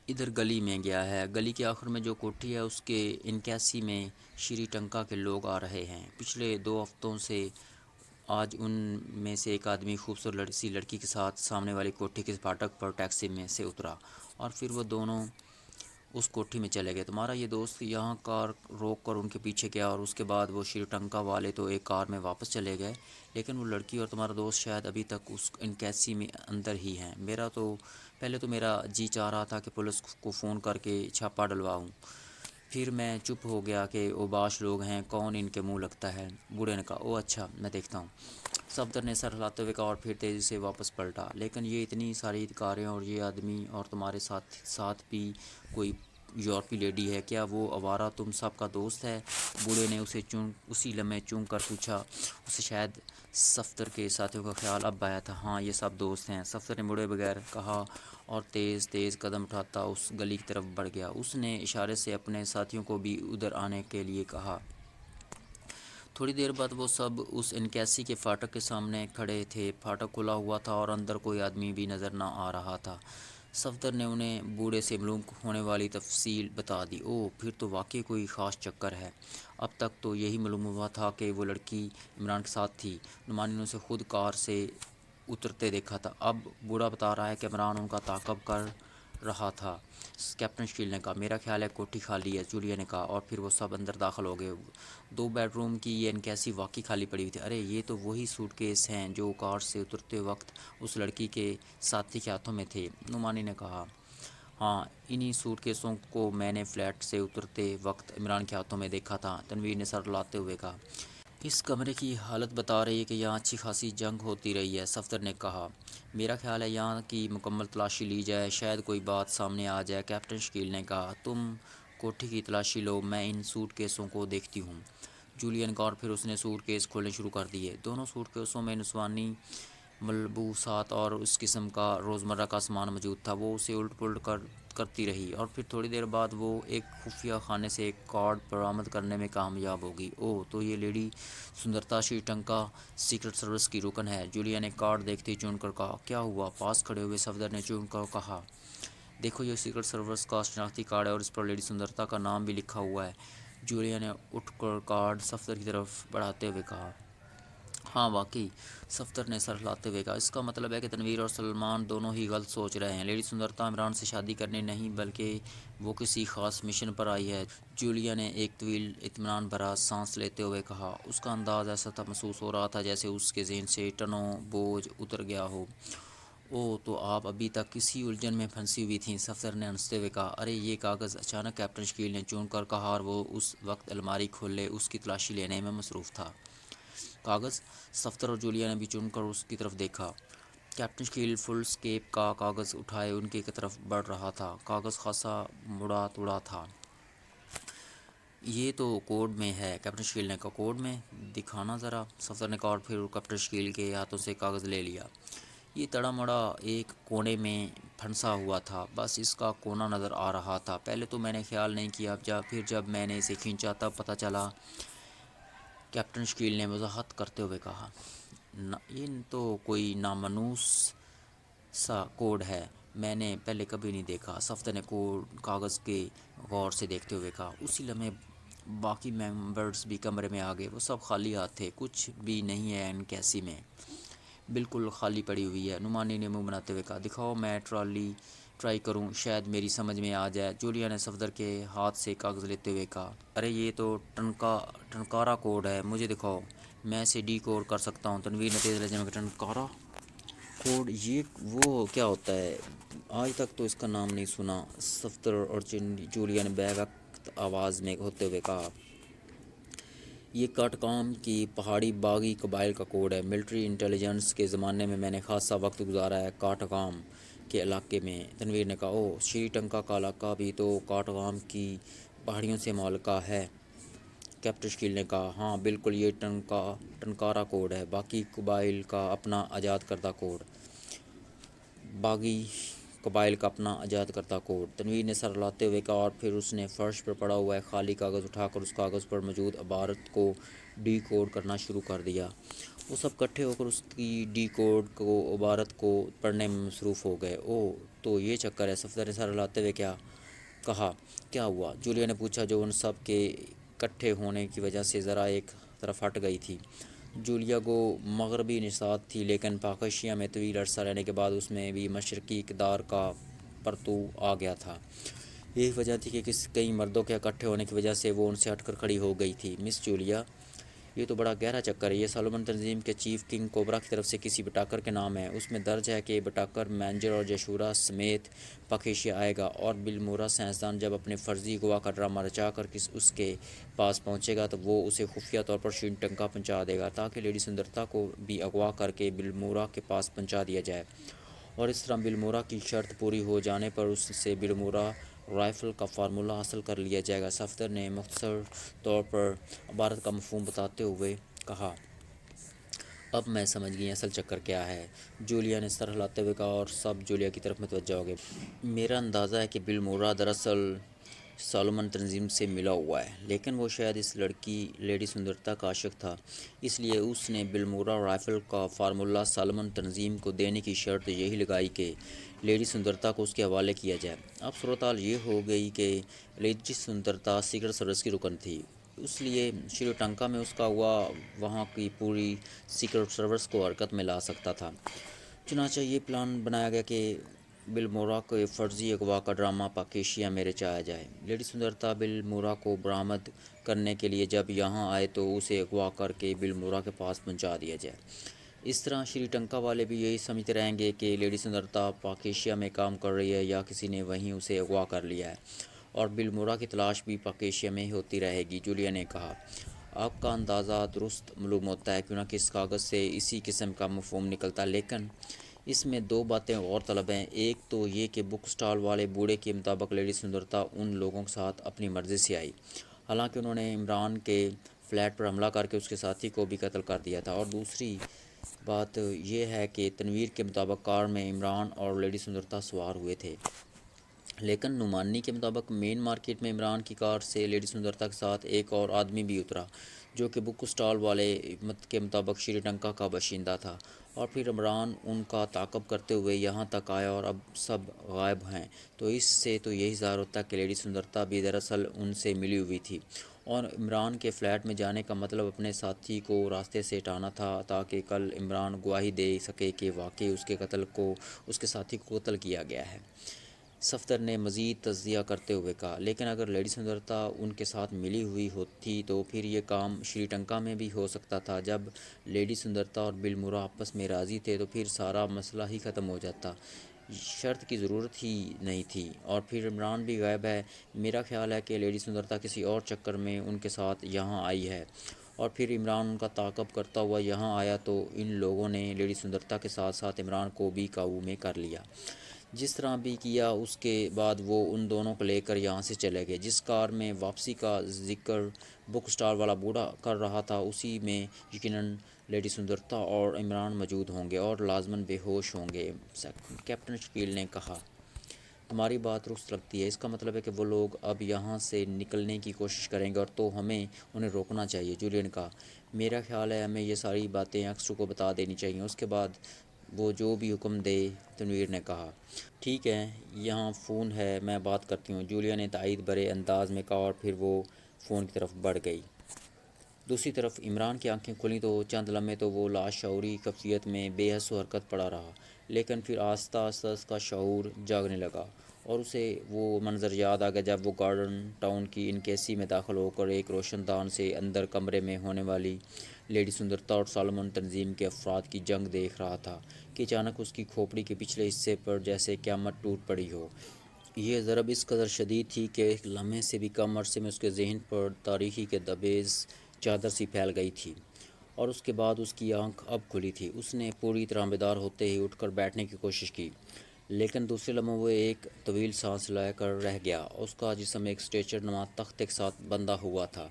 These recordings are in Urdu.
ادھر گلی میں گیا ہے۔ گلی کے آخر میں جو کوٹھی ہے اس کے انکیسی میں شری ٹنکا کے لوگ آ رہے ہیں۔ پچھلے 2 ہفتوں سے آج ان میں سے ایک آدمی خوبصورت سی لڑکی کے ساتھ سامنے والی کوٹھی کے پھاٹک پر ٹیکسی میں سے اترا اور پھر وہ دونوں اس کوٹھی میں چلے گئے۔ تمہارا یہ دوست یہاں کار روک کر ان کے پیچھے گیا اور اس کے بعد وہ شری ٹنکا والے تو ایک کار میں واپس چلے گئے، لیکن وہ لڑکی اور تمہارا دوست شاید ابھی تک اس انکیسی میں اندر ہی ہیں۔ پہلے تو میرا جی چاہ رہا تھا کہ پولیس کو فون کر کے چھاپا ڈلواؤں، پھر میں چپ ہو گیا کہ اوباش لوگ ہیں، کون ان کے منہ لگتا ہے۔ بوڑھے نے کہا، او اچھا، میں دیکھتا ہوں۔ صفدر نے سر ہلاتے ہوئے کہا اور پھر تیزی سے واپس پلٹا، لیکن یہ اتنی ساری کاریں اور یہ آدمی اور تمہارے ساتھ بھی کوئی یورپی لیڈی ہے، کیا وہ آوارہ تم سب کا دوست ہے؟ بوڑھے نے اسی لمحے چونک کر پوچھا۔ اسے شاید صفدر کے ساتھیوں کا خیال اب آیا تھا۔ ہاں، یہ سب دوست ہیں، صفدر نے مڑے بغیر کہا اور تیز تیز قدم اٹھاتا اس گلی کی طرف بڑھ گیا۔ اس نے اشارے سے اپنے ساتھیوں کو بھی ادھر آنے کے لیے کہا۔ تھوڑی دیر بعد وہ سب اس انکیسی کے فاٹک کے سامنے کھڑے تھے۔ پھاٹک کھلا ہوا تھا اور اندر کوئی آدمی بھی نظر نہ آ رہا تھا۔ صفدر نے انہیں بوڑھے سے معلوم ہونے والی تفصیل بتا دی۔ اوہ، پھر تو واقعی کوئی خاص چکر ہے۔ اب تک تو یہی معلوم ہوا تھا کہ وہ لڑکی عمران کے ساتھ تھی۔ نعمانی نے اسے خود کار سے اترتے دیکھا تھا۔ اب بوڑھا بتا رہا ہے کہ عمران ان کا تعاقب کر رہا تھا۔ کیپٹن شکیل نے کہا، میرا خیال ہے کوٹھی خالی ہے، جولیا نے کہا، اور پھر وہ سب اندر داخل ہو گئے۔ 2 بیڈ روم کی یہ انکیسی واقعی خالی پڑی ہوئی تھی۔ ارے، یہ تو وہی سوٹ کیس ہیں جو کار سے اترتے وقت اس لڑکی کے ساتھی کے ہاتھوں میں تھے، نعمانی نے کہا۔ ہاں، انہی سوٹ کیسوں کو میں نے فلیٹ سے اترتے وقت عمران کے ہاتھوں میں دیکھا تھا، تنویر نے سر ہلاتے ہوئے کہا۔ اس کمرے کی حالت بتا رہی ہے کہ یہاں اچھی خاصی جنگ ہوتی رہی ہے، صفدر نے کہا۔ میرا خیال ہے یہاں کی مکمل تلاشی لی جائے، شاید کوئی بات سامنے آ جائے، کیپٹن شکیل نے کہا۔ تم کوٹھی کی تلاشی لو، میں ان سوٹ کیسوں کو دیکھتی ہوں، جولیا نے کہا، اور پھر اس نے سوٹ کیس کھولنے شروع کر دیے۔ دونوں سوٹ کیسوں میں نسوانی ملبوسات اور اس قسم کا روزمرہ کا سامان موجود تھا۔ وہ اسے الٹ پلٹ کرتی رہی اور پھر تھوڑی دیر بعد وہ ایک خفیہ خانے سے ایک کارڈ برآمد کرنے میں کامیاب ہوگی۔ اوہ، تو یہ لیڈی سندرتا شری ٹنکا سیکرٹ سروس کی رکن ہے، جولیا نے کارڈ دیکھتے ہی چون کر کہا۔ کیا ہوا؟ پاس کھڑے ہوئے صفدر نے چون کر کہا۔ دیکھو، یہ سیکرٹ سروس کا شناختی کارڈ ہے اور اس پر لیڈی سندرتا کا نام بھی لکھا ہوا ہے، جولیا نے اٹھ کر کارڈ صفدر کی طرف بڑھاتے ہوئے کہا۔ ہاں واقعی، صفدر نے سر ہلاتے ہوئے کہا، اس کا مطلب ہے کہ تنویر اور سلمان دونوں ہی غلط سوچ رہے ہیں۔ لیڈی سندرتا عمران سے شادی کرنے نہیں بلکہ وہ کسی خاص مشن پر آئی ہے، جولیا نے ایک طویل اطمینان بھرا سانس لیتے ہوئے کہا۔ اس کا انداز ایسا تھا، محسوس ہو رہا تھا جیسے اس کے ذہن سے ٹنوں بوجھ اتر گیا ہو۔ اوہ، تو آپ ابھی تک کسی الجھن میں پھنسی ہوئی تھیں، صفدر نے ہنستے ہوئے کہا۔ ارے یہ کاغذ، اچانک کیپٹن شکیل نے چون کر کہا اور وہ اس وقت الماری کھولے اس کی تلاشی لینے میں مصروف تھا۔ کاغذ؟ صفدر اور جولیا نے بھی چون کر اس کی طرف دیکھا۔ کیپٹن شکیل فل اسکیپ کا کاغذ اٹھائے ان کی طرف بڑھ رہا تھا۔ کاغذ خاصا مڑا توڑا تھا۔ یہ تو کوڈ میں ہے، کیپٹن شکیل نے کہا۔ کوڈ میں؟ دکھانا ذرا، صفدر نے کہا اور پھر کیپٹن شکیل کے ہاتھوں سے کاغذ لے لیا۔ یہ تڑا مڑا ایک کونے میں پھنسا ہوا تھا، بس اس کا کونا نظر آ رہا تھا۔ پہلے تو میں نے خیال نہیں کیا، پھر جب میں نے اسے کھینچا تب پتہ چلا، کیپٹن شکیل نے وضاحت کرتے ہوئے کہا۔ یہ تو کوئی نامانوس سا کوڈ ہے، میں نے پہلے کبھی نہیں دیکھا، صفدر نے کاغذ کے غور سے دیکھتے ہوئے کہا۔ اسی لمحے باقی ممبرز بھی کمرے میں آ گئے۔ وہ سب خالی ہاتھ تھے، کچھ بھی نہیں ہے انکیسی میں، بالکل خالی پڑی ہوئی ہے، نعمانی نے منہ بناتے ہوئے کہا۔ دکھاؤ، میں ٹرائی کروں، شاید میری سمجھ میں آ جائے، جولیا نے صفدر کے ہاتھ سے کاغذ لیتے ہوئے کہا۔ ارے یہ تو ٹنکارا کوڈ ہے، مجھے دکھاؤ، میں اسے ڈی کوڈ کر سکتا ہوں، تنویر نے تیز لہجے میں کہا۔ ٹنکارا کوڈ؟ یہ وہ کیا ہوتا ہے؟ آج تک تو اس کا نام نہیں سنا، صفدر اور جولیا نے بے وقت آواز میں ہوتے ہوئے کہا۔ یہ کاٹکام کی پہاڑی باغی قبائل کا کوڈ ہے، ملٹری انٹیلیجنس کے زمانے میں نے خاصا وقت گزارا ہے کاٹکام کے علاقے میں، تنویر نے کہا۔ اوہ، شری ٹنکا کا علاقہ بھی تو کاٹکام کی پہاڑیوں سے معلقہ ہے، کیپٹن شکیل نے کہا۔ ہاں بالکل، یہ ٹنکارا کوڈ ہے، باقی قبائل کا اپنا ایجاد کردہ کوڈ، باغی قبائل کا اپنا ایجاد کردہ کوڈ، تنویر نے سر ہلاتے ہوئے کہا اور پھر اس نے فرش پر پڑا ہوا ایک خالی کاغذ اٹھا کر اس کاغذ پر موجود عبارت کو ڈی کوڈ کرنا شروع کر دیا۔ وہ سب اکٹھے ہو کر اس کی ڈی کوڈ کو عبارت کو پڑھنے میں مصروف ہو گئے۔ اوہ تو یہ چکر ہے، صفدر نے سر ہلاتے ہوئے کہا۔ کیا ہوا؟ جولیا نے پوچھا، جو ان سب کے اکٹھے ہونے کی وجہ سے ذرا ایک طرف ہٹ گئی تھی۔ جولیا گو مغربی نژاد تھی، لیکن پاک ایشیا میں طویل عرصہ رہنے کے بعد اس میں بھی مشرقی اقدار کا پرتو آ گیا تھا۔ یہی وجہ تھی کہ کئی مردوں کے اکٹھے ہونے کی وجہ سے وہ ان سے ہٹ کر کھڑی ہو گئی تھی۔ مس جولیا، یہ تو بڑا گہرا چکر ہے۔ یہ سالومن تنظیم کے چیف کنگ کوبرا کی طرف سے کسی بٹاکر کے نام ہے۔ اس میں درج ہے کہ بٹاکر مینیجر اور جشورا سمیت پاک ایشیا آئے گا، اور بالمورا سائنسدان جب اپنے فرضی اغوا کا ڈرامہ رچا کر اس کے پاس پہنچے گا تو وہ اسے خفیہ طور پر شری لنکا پہنچا دے گا، تاکہ لیڈی سندرتا کو بھی اغوا کر کے بالمورا کے پاس پہنچا دیا جائے، اور اس طرح بالمورا کی شرط پوری ہو جانے پر اس سے بالمورا رائفل کا فارمولہ حاصل کر لیا جائے گا۔ صفدر نے مختصر طور پر عبارت کا مفہوم بتاتے ہوئے کہا۔ اب میں سمجھ گئی اصل چکر کیا ہے، جولیا نے سر ہلاتے ہوئے کہا، اور سب جولیا کی طرف متوجہ ہو گئے۔ میرا اندازہ ہے کہ بالمورا دراصل سالومن تنظیم سے ملا ہوا ہے، لیکن وہ شاید اس لڑکی لیڈی سندرتا کا عاشق تھا، اس لیے اس نے بالمورا رائفل کا فارمولہ سالومن تنظیم کو دینے کی شرط یہی لگائی کہ لیڈی سندرتا کو اس کے حوالے کیا جائے۔ اب صورتحال یہ ہو گئی کہ لیڈی سندرتا سیکرٹ سروس کی رکن تھی، اس لیے شری لنکا میں اس کا ہوا وہاں کی پوری سیکرٹ سروس کو حرکت میں لا سکتا تھا۔ چنانچہ یہ پلان بنایا گیا کہ بالمورا کے فرضی اغوا کا ڈرامہ پاک ایشیا میں رچایا جائے۔ لیڈی سندرتا بالمورا کو برآمد کرنے کے لیے جب یہاں آئے تو اسے اغوا کر کے بالمورا کے پاس پہنچا دیا جائے۔ اس طرح شری لنکا والے بھی یہی سمجھتے رہیں گے کہ لیڈی سندرتا پاک ایشیا میں کام کر رہی ہے یا کسی نے وہیں اسے اغوا کر لیا ہے، اور بالمورا کی تلاش بھی پاک ایشیا میں ہی ہوتی رہے گی۔ جولیا نے کہا۔ آپ کا اندازہ درست معلوم ہوتا ہے، کیوں نہ کہ اس کاغذ سے اسی قسم کا مفہوم نکلتا، لیکن اس میں دو باتیں غور طلب ہیں۔ ایک تو یہ کہ بک اسٹال والے بوڑھے کے مطابق لیڈی سندرتا ان لوگوں کے ساتھ اپنی مرضی سے آئی، حالانکہ انہوں نے عمران کے فلیٹ پر حملہ کر کے اس کے ساتھی کو بھی قتل کر دیا تھا، اور دوسری بات یہ ہے کہ تنویر کے مطابق کار میں عمران اور لیڈی سندرتا سوار ہوئے تھے، لیکن نعمانی کے مطابق مین مارکیٹ میں عمران کی کار سے لیڈی سندرتا کے ساتھ ایک اور آدمی بھی اترا، جو کہ بک اسٹال والے کے مطابق شری لنکا کا باشندہ تھا، اور پھر عمران ان کا تعاقب کرتے ہوئے یہاں تک آیا اور اب سب غائب ہیں۔ تو اس سے تو یہی ظاہر ہوتا ہے کہ لیڈی سندرتا بھی دراصل ان سے ملی ہوئی تھی، اور عمران کے فلیٹ میں جانے کا مطلب اپنے ساتھی کو راستے سے ہٹانا تھا، تاکہ کل عمران گواہی دے سکے کہ واقعی اس کے ساتھی کو قتل کیا گیا ہے۔ صفدر نے مزید تجزیہ کرتے ہوئے کہا، لیکن اگر لیڈی سندرتا ان کے ساتھ ملی ہوئی ہوتی تو پھر یہ کام شری لنکا میں بھی ہو سکتا تھا۔ جب لیڈی سندرتا اور بالمورا آپس میں راضی تھے تو پھر سارا مسئلہ ہی ختم ہو جاتا، شرط کی ضرورت ہی نہیں تھی، اور پھر عمران بھی غائب ہے۔ میرا خیال ہے کہ لیڈی سندرتا کسی اور چکر میں ان کے ساتھ یہاں آئی ہے، اور پھر عمران ان کا تعاقب کرتا ہوا یہاں آیا تو ان لوگوں نے لیڈی سندرتا کے ساتھ ساتھ عمران کو بھی قابو میں کر لیا۔ جس طرح بھی کیا، اس کے بعد وہ ان دونوں کو لے کر یہاں سے چلے گئے۔ جس کار میں واپسی کا ذکر بک اسٹال والا بوڑھا کر رہا تھا، اسی میں یقیناً لیڈی سندرتا اور عمران موجود ہوں گے، اور لازماً بے ہوش ہوں گے۔ کیپٹن شکیل نے کہا۔ تمہاری بات درست لگتی ہے، اس کا مطلب ہے کہ وہ لوگ اب یہاں سے نکلنے کی کوشش کریں گے، اور تو ہمیں انہیں روکنا چاہیے، جولیا نے کہا۔ میرا خیال ہے ہمیں یہ ساری باتیں افسر کو بتا دینی چاہیے، اس کے بعد وہ جو بھی حکم دے، تنویر نے کہا۔ ٹھیک ہے، یہاں فون ہے، میں بات کرتی ہوں، جولیا نے تائید بھرے انداز میں کہا، اور پھر وہ فون کی طرف بڑھ گئی۔ دوسری طرف عمران کی آنکھیں کھلیں تو چند لمحے تو وہ لاشعوری کیفیت میں بے حس و حرکت پڑا رہا، لیکن پھر آہستہ آہستہ اس کا شعور جاگنے لگا، اور اسے وہ منظر یاد آ گیا جب وہ گارڈن ٹاؤن کی انکیسی میں داخل ہو کر ایک روشن دان سے اندر کمرے میں ہونے والی لیڈی سندرتا اور سالومن تنظیم کے افراد کی جنگ دیکھ رہا تھا، کہ اچانک اس کی کھوپڑی کے پچھلے حصے پر جیسے قیامت ٹوٹ پڑی ہو۔ یہ ضرب اس قدر شدید تھی کہ ایک لمحے سے بھی کم عرصے میں اس کے ذہن پر تاریکی کے دبیز چادر سی پھیل گئی تھی، اور اس کے بعد اس کی آنکھ اب کھلی تھی۔ اس نے پوری طرح بیدار ہوتے ہی اٹھ کر بیٹھنے کی کوشش کی، لیکن دوسرے لمحے وہ ایک طویل سانس لے کر رہ گیا۔ اس کا جسم ایک اسٹریچر نما تختے کے ساتھ بندھا ہوا تھا۔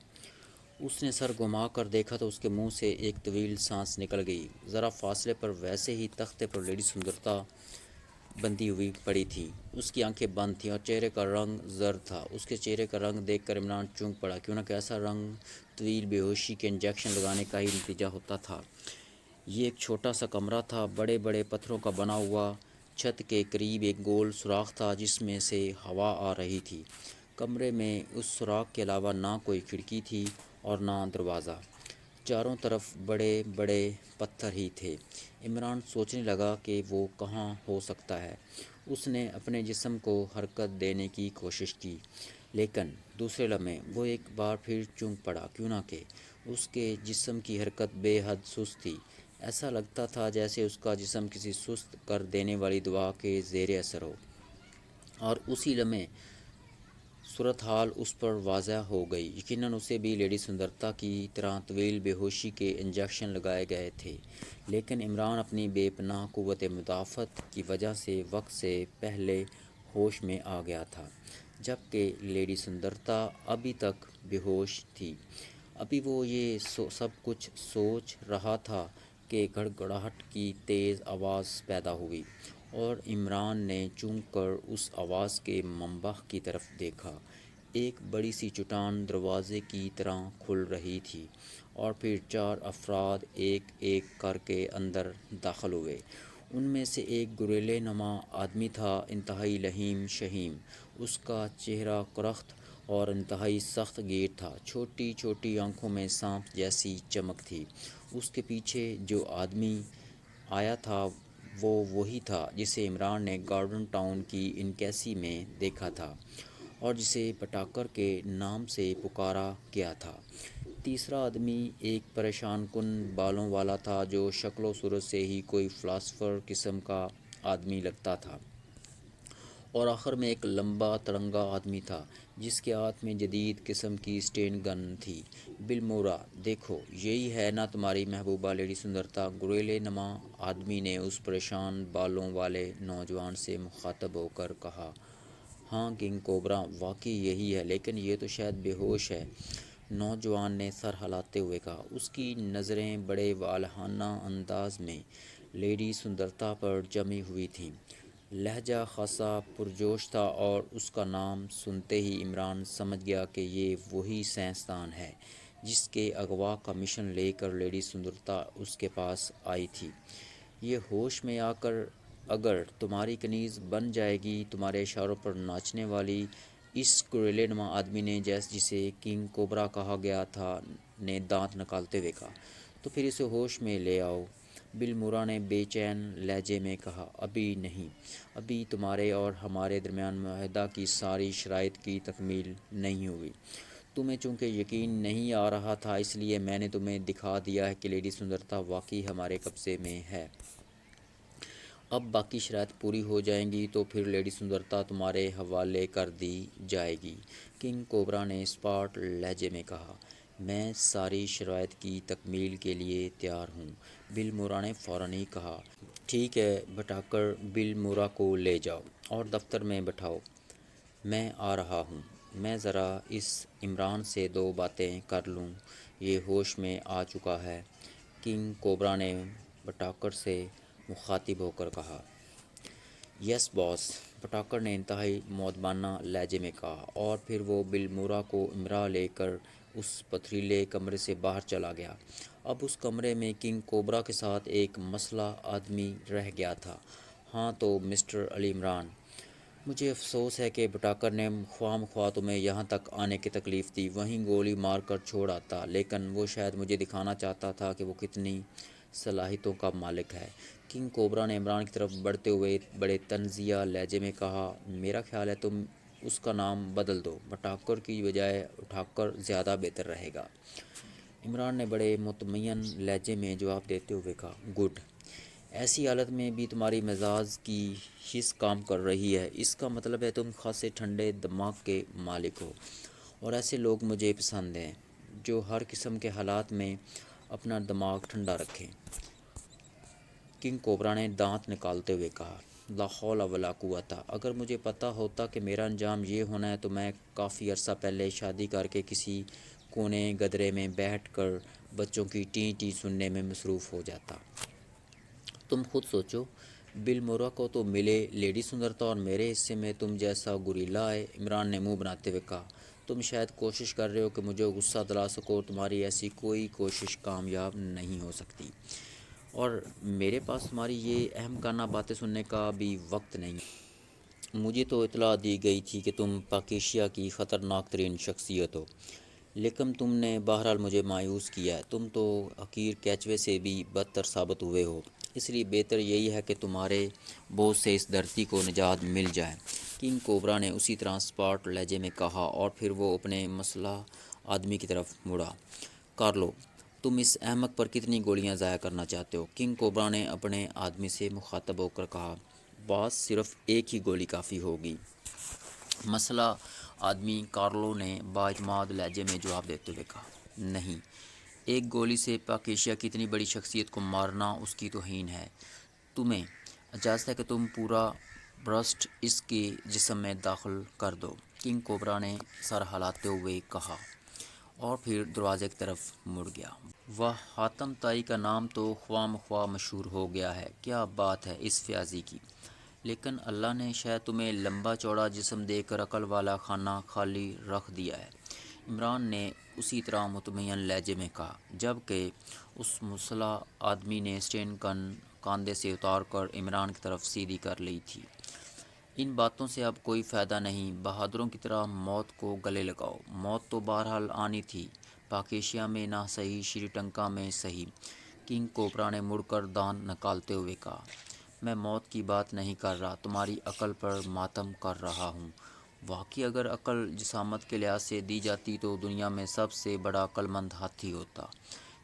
اس نے سر گھما کر دیکھا تو اس کے منہ سے ایک طویل سانس نکل گئی۔ ذرا فاصلے پر ویسے ہی تختے پر لیڈی سندرتا بندھی ہوئی پڑی تھی، اس کی آنکھیں بند تھیں اور چہرے کا رنگ زرد تھا۔ اس کے چہرے کا رنگ دیکھ کر عمران چونک پڑا، کیوں نہ کہ ایسا رنگ طویل بے ہوشی کے انجیکشن لگانے کا ہی نتیجہ ہوتا تھا۔ یہ ایک چھوٹا سا کمرہ تھا، بڑے بڑے پتھروں کا بنا ہوا۔ چھت کے قریب ایک گول سوراخ تھا جس میں سے ہوا آ رہی تھی۔ کمرے میں اس سوراخ کے علاوہ نہ کوئی کھڑکی تھی اور نہ دروازہ۔ چاروں طرف بڑے بڑے پتھر ہی تھے۔ عمران سوچنے لگا کہ وہ کہاں ہو سکتا ہے۔ اس نے اپنے جسم کو حرکت دینے کی کوشش کی، لیکن دوسرے لمحے وہ ایک بار پھر چونک پڑا، کیوں نہ کہ اس کے جسم کی حرکت بے حد سست تھی۔ ایسا لگتا تھا جیسے اس کا جسم کسی سست کر دینے والی دوا کے زیر اثر ہو، اور اسی لمحے صورتحال اس پر واضح ہو گئی۔ یقیناً اسے بھی لیڈی سندرتا کی طرح طویل بے ہوشی کے انجیکشن لگائے گئے تھے، لیکن عمران اپنی بے پناہ قوت مدافعت کی وجہ سے وقت سے پہلے ہوش میں آ گیا تھا، جبکہ لیڈی سندرتا ابھی تک بے ہوش تھی۔ ابھی وہ یہ سب کچھ سوچ رہا تھا کہ گڑگڑاہٹ کی تیز آواز پیدا ہوئی، اور عمران نے چونک کر اس آواز کے منبع کی طرف دیکھا۔ ایک بڑی سی چٹان دروازے کی طرح کھل رہی تھی، اور پھر چار افراد ایک ایک کر کے اندر داخل ہوئے۔ ان میں سے ایک گوریلے نما آدمی تھا، انتہائی لہیم شہیم۔ اس کا چہرہ کرخت اور انتہائی سخت گیر تھا، چھوٹی چھوٹی آنکھوں میں سانپ جیسی چمک تھی۔ اس کے پیچھے جو آدمی آیا تھا وہ وہی تھا جسے عمران نے گارڈن ٹاؤن کی انکیسی میں دیکھا تھا، اور جسے بٹاکر کے نام سے پکارا گیا تھا۔ تیسرا آدمی ایک پریشان کن بالوں والا تھا جو شکل و صورت سے ہی کوئی فلاسفر قسم کا آدمی لگتا تھا، اور آخر میں ایک لمبا تڑنگا آدمی تھا جس کے ہاتھ میں جدید قسم کی اسٹین گن تھی۔ بالمورا، دیکھو، یہی ہے نا تمہاری محبوبہ لیڈی سندرتا؟ گوریلے نما آدمی نے اس پریشان بالوں والے نوجوان سے مخاطب ہو کر کہا۔ ہاں کنگ کوبرا، واقعی یہی ہے، لیکن یہ تو شاید بے ہوش ہے، نوجوان نے سر ہلاتے ہوئے کہا۔ اس کی نظریں بڑے والہانہ انداز میں لیڈی سندرتا پر جمی ہوئی تھیں۔ لہجہ خاصا پرجوش تھا، اور اس کا نام سنتے ہی عمران سمجھ گیا کہ یہ وہی سائنسدان ہے جس کے اغوا کا مشن لے کر لیڈی سندرتا اس کے پاس آئی تھی۔ یہ ہوش میں آ کر اگر تمہاری کنیز بن جائے گی، تمہارے اشاروں پر ناچنے والی اس گوریلے نما آدمی نے، جسے کنگ کوبرا کہا گیا تھا، نے دانت نکالتے ہوئے کہا، تو پھر اسے ہوش میں لے آؤ۔ بالمورا نے بے چین لہجے میں کہا۔ ابھی نہیں، ابھی تمہارے اور ہمارے درمیان معاہدہ کی ساری شرائط کی تکمیل نہیں ہوئی۔ تمہیں چونکہ یقین نہیں آ رہا تھا، اس لیے میں نے تمہیں دکھا دیا ہے کہ لیڈی سندرتا واقعی ہمارے قبضے میں ہے۔ اب باقی شرائط پوری ہو جائیں گی تو پھر لیڈی سندرتا تمہارے حوالے کر دی جائے گی۔ کنگ کوبرا نے اسپاٹ لہجے میں کہا۔ میں ساری شرائط کی تکمیل کے لیے تیار ہوں، بالمورا نے فوراً ہی کہا۔ ٹھیک ہے بٹاکر، بالمورا کو لے جاؤ اور دفتر میں بٹھاؤ۔ میں آ رہا ہوں، میں ذرا اس عمران سے دو باتیں کر لوں، یہ ہوش میں آ چکا ہے، کنگ کوبرا نے بٹاکر سے مخاطب ہو کر کہا۔ یس باس، بٹاکر نے انتہائی مؤدبانہ لہجے میں کہا، اور پھر وہ بالمورا کو امرا لے کر اس پتھریلے کمرے سے باہر چلا گیا۔ اب اس کمرے میں کنگ کوبرا کے ساتھ ایک مسلح آدمی رہ گیا تھا۔ ہاں تو مسٹر علی عمران، مجھے افسوس ہے کہ بٹاکر نے خواہ مخواہ تمہیں یہاں تک آنے کی تکلیف دی، وہیں گولی مار کر چھوڑ آتا، لیکن وہ شاید مجھے دکھانا چاہتا تھا کہ وہ کتنی صلاحیتوں کا مالک ہے۔ کنگ کوبرا نے عمران کی طرف بڑھتے ہوئے بڑے طنزیہ لہجے میں کہا۔ میرا خیال ہے تم اس کا نام بدل دو، بٹاکر کی بجائے اٹھاکر زیادہ بہتر رہے گا۔ عمران نے بڑے مطمئن لہجے میں جواب دیتے ہوئے کہا۔ گڈ، ایسی حالت میں بھی تمہاری مزاج کی حس کام کر رہی ہے، اس کا مطلب ہے تم خاصے ٹھنڈے دماغ کے مالک ہو، اور ایسے لوگ مجھے پسند ہیں جو ہر قسم کے حالات میں اپنا دماغ ٹھنڈا رکھیں۔ کنگ کوبرا نے دانت نکالتے ہوئے کہا۔ لا حول ولا قوت، اگر مجھے پتہ ہوتا کہ میرا انجام یہ ہونا ہے تو میں کافی عرصہ پہلے شادی کر کے کسی کونے گدرے میں بیٹھ کر بچوں کی ٹیں ٹیں سننے میں مصروف ہو جاتا۔ تم خود سوچو، بالمورا کو تو ملے لیڈی سندرتا، اور میرے حصے میں تم جیسا گوریلا ہے۔ عمران نے منہ بناتے ہوئے کہا۔ تم شاید کوشش کر رہے ہو کہ مجھے غصہ دلا سکو، اور تمہاری ایسی کوئی کوشش کامیاب نہیں ہو سکتی۔ اور میرے پاس تمہاری یہ اہم کانہ باتیں سننے کا بھی وقت نہیں ہے۔ مجھے تو اطلاع دی گئی تھی کہ تم پاکیشیا کی خطرناک ترین شخصیت ہو، لیکن تم نے بہرحال مجھے مایوس کیا ہے۔ تم تو حقیر کیچوے سے بھی بدتر ثابت ہوئے ہو، اس لیے بہتر یہی ہے کہ تمہارے بوجھ سے اس دھرتی کو نجات مل جائے۔ کنگ کوبرا نے اسی طرح اسپاٹ لہجے میں کہا، اور پھر وہ اپنے مسلح آدمی کی طرف مڑا۔ کارلو، تم اس احمق پر کتنی گولیاں ضائع کرنا چاہتے ہو؟ کنگ کوبرا نے اپنے آدمی سے مخاطب ہو کر کہا، بس صرف ایک ہی گولی کافی ہوگی۔ مسئلہ آدمی کارلو نے بااعتماد لہجے میں جواب دیتے ہوئے کہا، نہیں، ایک گولی سے پاکیشیا کی اتنی بڑی شخصیت کو مارنا اس کی توہین ہے۔ تمہیں اجازت ہے کہ تم پورا برسٹ اس کے جسم میں داخل کر دو، کنگ کوبرا نے سر ہلاتے ہوئے کہا، اور پھر دروازے کی طرف مڑ گیا۔ وہ حاتم طائی کا نام تو خواہ مخواہ مشہور ہو گیا ہے، کیا بات ہے اس فیاضی کی! لیکن اللہ نے شاید تمہیں لمبا چوڑا جسم دے کر عقل والا خانہ خالی رکھ دیا ہے، عمران نے اسی طرح مطمئن لہجے میں کہا، جب کہ اس مسلح آدمی نے اسٹین گن کاندھے سے اتار کر عمران کی طرف سیدھی کر لی تھی۔ ان باتوں سے اب کوئی فائدہ نہیں، بہادروں کی طرح موت کو گلے لگاؤ۔ موت تو بہرحال آنی تھی، پاکیشیا میں نہ صحیح، شری لنکا میں صحیح۔ کنگ کوبرا نے مڑ کر دانت نکالتے ہوئے کہا، میں موت کی بات نہیں کر رہا، تمہاری عقل پر ماتم کر رہا ہوں۔ واقعی اگر عقل جسامت کے لحاظ سے دی جاتی تو دنیا میں سب سے بڑا عقل مند ہاتھی ہوتا۔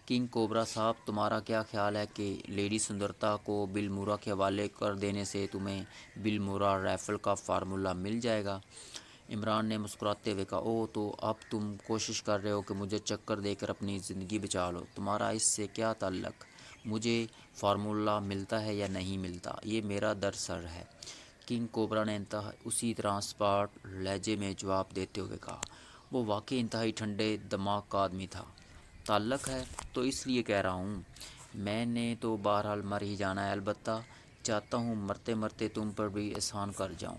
کنگ کوبرا صاحب، تمہارا کیا خیال ہے کہ لیڈی سندرتا کو بل مورا کے حوالے کر دینے سے تمہیں بل مورا رائفل کا فارمولہ مل جائے گا؟ عمران نے مسکراتے ہوئے کہا، اوہ، تو اب تم کوشش کر رہے ہو کہ مجھے چکر دے کر اپنی زندگی بچا لو؟ تمہارا اس سے کیا تعلق؟ مجھے فارمولہ ملتا ہے یا نہیں ملتا، یہ میرا درد سر ہے۔ کنگ کوبرا نے اسی طرح اسپاٹ لہجے میں جواب دیتے ہوئے کہا، وہ واقعی انتہائی ٹھنڈے دماغ کا آدمی تھا۔ تعلق ہے تو اس لیے کہہ رہا ہوں، میں نے تو بہرحال مر ہی جانا ہے، البتہ چاہتا ہوں مرتے مرتے تم پر بھی احسان کر جاؤں۔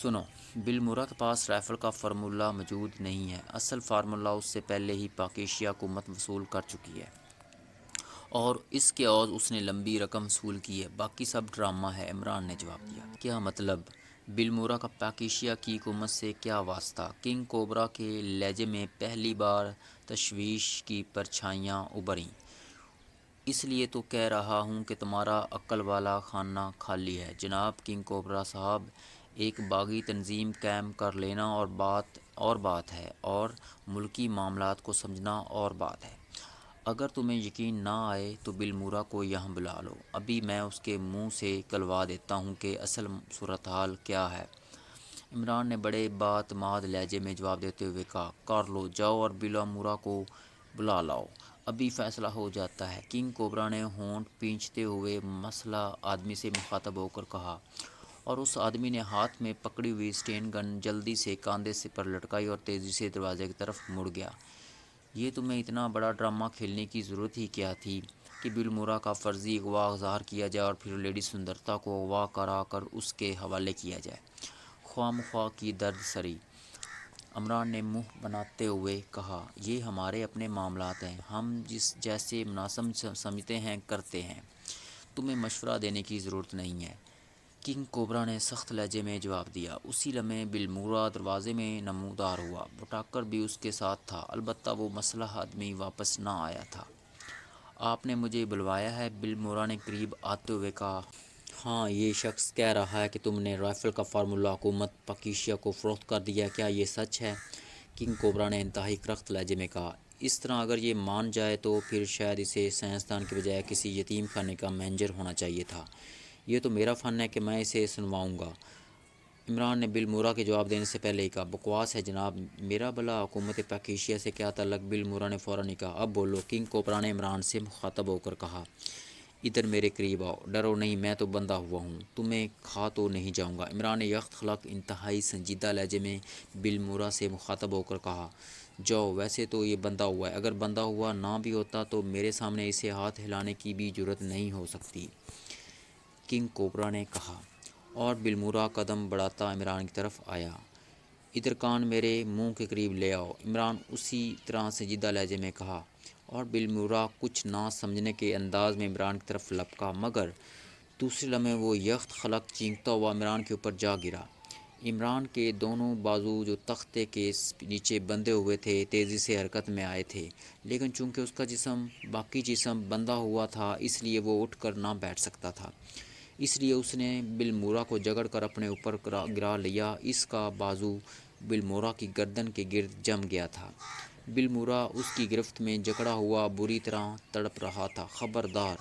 سنو، بل مورا کے پاس رائفل کا فارمولہ موجود نہیں ہے، اصل فارمولہ اس سے پہلے ہی پاکیشیا حکومت وصول کر چکی ہے، اور اس کے عوض اس نے لمبی رقم وصول کی ہے، باقی سب ڈرامہ ہے۔ عمران نے جواب دیا، کیا مطلب؟ بل مورا کا پاکیشیا کی حکومت سے کیا واسطہ؟ کنگ کوبرا کے لہجے میں پہلی بار تشویش کی پرچھائیاں ابھریں۔ اس لیے تو کہہ رہا ہوں کہ تمہارا عقل والا خانہ خالی ہے، جناب کنگ کوبرا صاحب۔ ایک باغی تنظیم قائم کر لینا اور بات ہے، اور ملکی معاملات کو سمجھنا اور بات ہے۔ اگر تمہیں یقین نہ آئے تو بل مورا کو یہاں بلا لو، ابھی میں اس کے منہ سے کلوا دیتا ہوں کہ اصل صورتحال کیا ہے۔ عمران نے بڑے بااعتماد لہجے میں جواب دیتے ہوئے کہا، کارلو، جاؤ اور بل مورا کو بلا لاؤ، ابھی فیصلہ ہو جاتا ہے۔ کنگ کوبرا نے ہونٹ کھینچتے ہوئے مسلح آدمی سے مخاطب ہو کر کہا، اور اس آدمی نے ہاتھ میں پکڑی ہوئی اسٹین گن جلدی سے کاندھے پر لٹکائی اور تیزی سے دروازے کی طرف مڑ گیا۔ یہ تمہیں اتنا بڑا ڈرامہ کھیلنے کی ضرورت ہی کیا تھی کہ بل مورا کا فرضی اغوا ظاہر کیا جائے اور پھر لیڈی سندرتا کو اغوا کرا کر اس کے حوالے کیا جائے؟ خواہ مخواہ کی درد سری! عمران نے منہ بناتے ہوئے کہا، یہ ہمارے اپنے معاملات ہیں، ہم جیسے مناسب سمجھتے ہیں کرتے ہیں، تمہیں مشورہ دینے کی ضرورت نہیں ہے۔ کنگ کوبرا نے سخت لہجے میں جواب دیا۔ اسی لمحے بل مورا دروازے میں نمودار ہوا، وٹاکر بھی اس کے ساتھ تھا، البتہ وہ مسلح آدمی واپس نہ آیا تھا۔ آپ نے مجھے بلوایا ہے؟ بل مورا نے قریب آتے ہوئے کہا۔ ہاں، یہ شخص کہہ رہا ہے کہ تم نے رائفل کا فارمولہ حکومت پاکیشیا کو فروخت کر دیا ہے، کیا یہ سچ ہے؟ کنگ کوبرا نے انتہائی سخت لہجے میں کہا، اس طرح اگر یہ مان جائے تو پھر شاید اسے سائنسدان کے بجائے کسی یتیم خانے کا مینیجر ہونا چاہیے تھا۔ یہ تو میرا فن ہے کہ میں اسے سنواؤں گا۔ عمران نے بل مورا کے جواب دینے سے پہلے ہی کہا، بکواس ہے جناب، میرا بھلا حکومت پاکیشیا سے کیا تعلق؟ بل مورا نے فوراً ہی کہا، اب بولو۔ کنگ کوبرا نے عمران سے مخاطب ہو کر کہا، ادھر میرے قریب آؤ، ڈرو نہیں، میں تو بندھا ہوا ہوں، تمہیں کھا تو نہیں جاؤں گا۔ عمران نے یکت خلق انتہائی سنجیدہ لہجے میں بل مورا سے مخاطب ہو کر کہا، جاؤ، ویسے تو یہ بندھا ہوا ہے، اگر بندھا ہوا نہ بھی ہوتا تو میرے سامنے اسے ہاتھ ہلانے کی بھی جرات نہیں ہو سکتی، کنگ کوبرا نے کہا، اور بل مورا قدم بڑھاتا عمران کی طرف آیا۔ ادھر کان میرے منہ کے قریب لے آؤ، عمران اسی طرح سنجیدہ لہجے میں کہا، اور بالمورا کچھ نہ سمجھنے کے انداز میں عمران کی طرف لپکا، مگر دوسرے لمحے وہ یخت خلق چینکتا ہوا عمران کے اوپر جا گرا۔ عمران کے دونوں بازو جو تختے کے نیچے بندھے ہوئے تھے تیزی سے حرکت میں آئے تھے، لیکن چونکہ اس کا جسم باقی جسم بندھا ہوا تھا اس لیے وہ اٹھ کر نہ بیٹھ سکتا تھا۔ اس لیے اس نے بالمورا کو جکڑ کر اپنے اوپر گرا لیا۔ اس کا بازو بالمورا کی گردن کے گرد جم گیا تھا۔ بالمورا اس کی گرفت میں جکڑا ہوا بری طرح تڑپ رہا تھا۔ خبردار،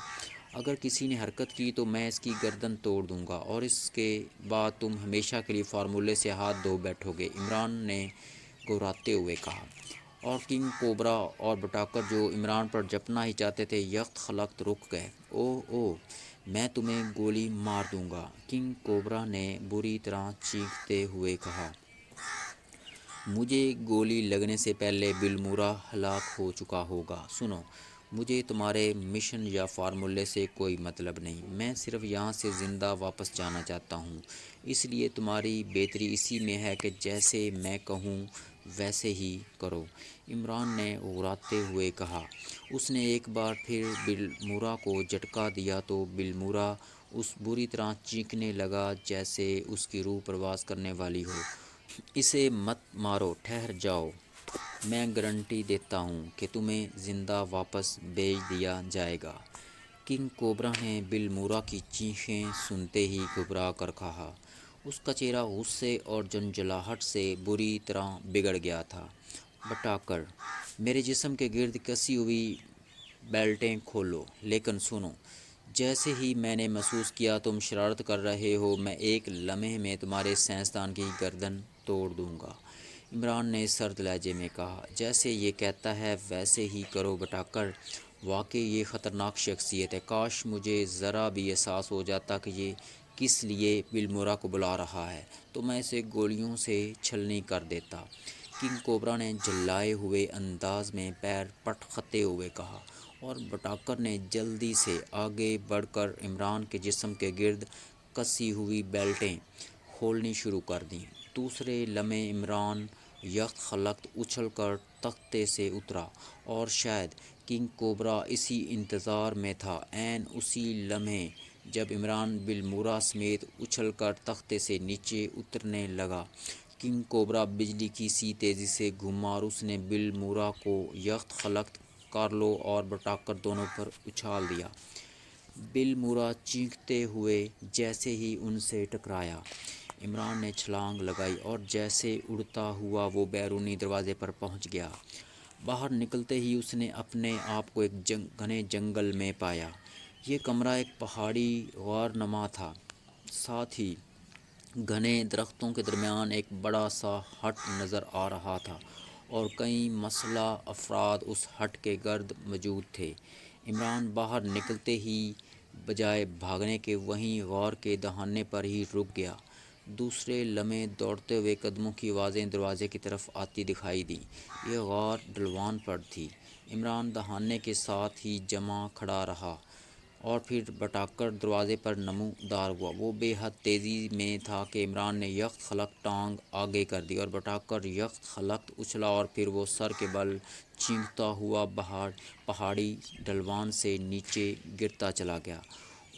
اگر کسی نے حرکت کی تو میں اس کی گردن توڑ دوں گا اور اس کے بعد تم ہمیشہ کے لیے فارمولے سے ہاتھ دھو بیٹھو گے، عمران نے گھبراتے ہوئے کہا۔ اور کنگ کوبرا اور بٹاکر جو عمران پر جپنا ہی چاہتے تھے، یخت خلق رک گئے۔ اوہ میں تمہیں گولی مار دوں گا، کنگ کوبرا نے بری طرح چیختے ہوئے کہا۔ مجھے گولی لگنے سے پہلے بالمورا ہلاک ہو چکا ہوگا۔ سنو، مجھے تمہارے مشن یا فارمولے سے کوئی مطلب نہیں، میں صرف یہاں سے زندہ واپس جانا چاہتا ہوں۔ اس لیے تمہاری بہتری اسی میں ہے کہ جیسے میں کہوں ویسے ہی کرو، عمران نے گھبراتے ہوئے کہا۔ اس نے ایک بار پھر بالمورا کو جھٹکا دیا تو بالمورا اس بری طرح چیخنے لگا جیسے اس کی روح پرواز کرنے والی ہو۔ اسے مت مارو، ٹھہر جاؤ، میں گارنٹی دیتا ہوں کہ تمہیں زندہ واپس بھیج دیا جائے گا۔ کنگ کوبرا نے بالمورا کی چیخیں سنتے ہی گھبرا کر کہا۔ اس کا چہرہ غصے اور جھنجھلاہٹ سے بری طرح بگڑ گیا تھا۔ بٹاکر، میرے جسم کے گرد کسی ہوئی بیلٹیں کھولو، لیکن سنو، جیسے ہی میں نے محسوس کیا تم شرارت کر رہے ہو، میں ایک لمحے میں تمہارے سائنسدان کی گردن توڑ دوں گا، عمران نے سرد لہجے میں کہا۔ جیسے یہ کہتا ہے ویسے ہی کرو بٹاکر، واقعی یہ خطرناک شخصیت ہے، کاش مجھے ذرا بھی احساس ہو جاتا کہ یہ کس لیے بالمورا کو بلا رہا ہے، تو میں اسے گولیوں سے چھلنی کر دیتا، کنگ کوبرا نے جھلائے ہوئے انداز میں پیر پٹختے ہوئے کہا۔ اور بٹاکر نے جلدی سے آگے بڑھ کر عمران کے جسم کے گرد کسی ہوئی بیلٹیں کھولنی شروع کر دیں۔ دوسرے لمحے عمران یخت خلق اچھل کر تختے سے اترا، اور شاید کنگ کوبرا اسی انتظار میں تھا۔ عین اسی لمحے جب عمران بالمورا سمیت اچھل کر تختے سے نیچے اترنے لگا، کنگ کوبرا بجلی کی سی تیزی سے گھوما اور اس نے بالمورا کو یخت خلق کارلو اور بٹاکر دونوں پر اچھال دیا۔ بالمورا چیختے ہوئے جیسے ہی ان سے ٹکرایا، عمران نے چھلانگ لگائی اور جیسے اڑتا ہوا وہ بیرونی دروازے پر پہنچ گیا۔ باہر نکلتے ہی اس نے اپنے آپ کو ایک گھنے جنگل میں پایا۔ یہ کمرہ ایک پہاڑی غار نما تھا، ساتھ ہی گھنے درختوں کے درمیان ایک بڑا سا ہٹ نظر آ رہا تھا اور کئی مسلح افراد اس ہٹ کے گرد موجود تھے۔ عمران باہر نکلتے ہی بجائے بھاگنے کے وہیں غار کے دہانے پر ہی رک گیا۔ دوسرے لمحے دوڑتے ہوئے قدموں کی آوازیں دروازے کی طرف آتی دکھائی دیں۔ یہ غار ڈھلوان پر تھی۔ عمران دہانے کے ساتھ ہی جمع کھڑا رہا اور پھر بٹاکر دروازے پر نمودار ہوا۔ وہ بے حد تیزی میں تھا کہ عمران نے یخت خلق ٹانگ آگے کر دی اور بٹاکر یخت خلق اچھلا اور پھر وہ سر کے بل چیختا ہوا پہاڑی ڈھلوان سے نیچے گرتا چلا گیا۔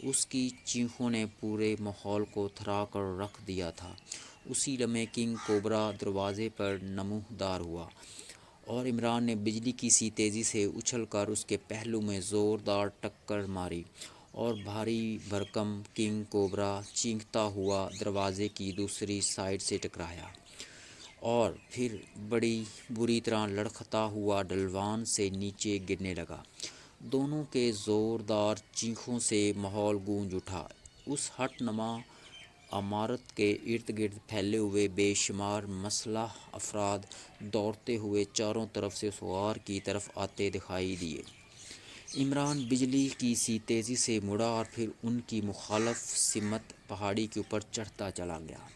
اس کی چیخوں نے پورے ماحول کو تھرا کر رکھ دیا تھا۔ اسی لمحے کنگ کوبرا دروازے پر نمودار ہوا اور عمران نے بجلی کی سی تیزی سے اچھل کر اس کے پہلو میں زوردار ٹکر ماری اور بھاری بھرکم کنگ کوبرا چیختا ہوا دروازے کی دوسری سائیڈ سے ٹکرایا اور پھر بڑی بری طرح لڑکھتا ہوا ڈھلوان سے نیچے گرنے لگا۔ دونوں کے زوردار چیخوں سے ماحول گونج اٹھا۔ اس ہٹ نما عمارت کے ارد گرد پھیلے ہوئے بے شمار مسلح افراد دوڑتے ہوئے چاروں طرف سے اس غار کی طرف آتے دکھائی دیے۔ عمران بجلی کی سی تیزی سے مڑا اور پھر ان کی مخالف سمت پہاڑی کے اوپر چڑھتا چلا گیا۔